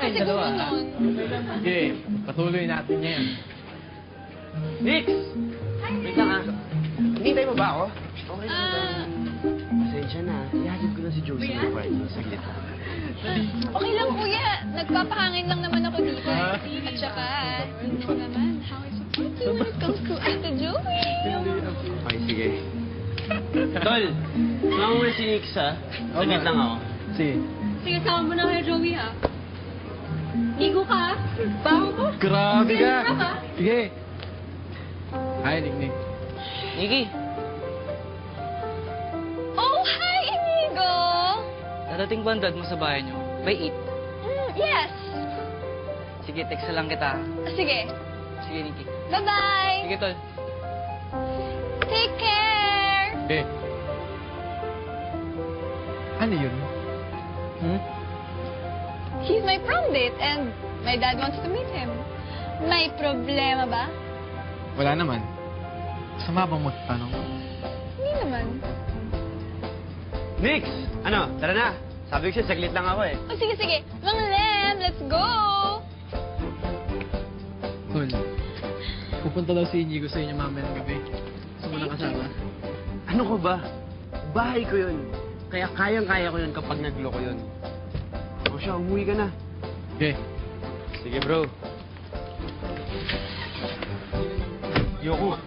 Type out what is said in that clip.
kayong siguro dalawa, ha? nun. Sige, patuloy natin yan. Nix! Wait lang, ha? Hinintay mo ba ako? Okay lang ba? Ah, Pasensya na. Ihatid ko na si Josie ng party. Saglit lang. okay lang, kuya. Nagpapahangin lang naman ako dito. At saka, you know naman how I support you when it comes to Ate Joey. Okay, sige. Tol, sumama mo na si Nix, ha? Saglit lang ako. Sige. Sige, sama mo na kay Joey, ha? Ligo ka? Baho mo? Grabe ka! Sige, ka? Sige. Hi, Nick. Nikki, Oh, hi, Inigo! dadating ba ang dad mo sa bahay niyo? By 8. Yes! Sige, text na lang kita. Sige. Sige, Nikki. Bye-bye! Sige, tol. Take care! Eh. Ano yun? Hmm? He's my prom date and my dad wants to meet him. May problema ba? Wala naman. Sama bang magtanong? Hindi naman. Nix! Ano? Tara na. Sabi ko siya, saglit lang ako eh. Oh, sige, sige. Mang Lem, let's go! Tol, pupunta daw si Inigo sa inyo mamaya ng gabi. Gusto mo na kasama? Ano ko ba? Bahay ko yun. Kaya kayang-kaya ko yun kapag nagloko yun. O siya, umuwi ka na. Okay. Sige, bro. Yoko.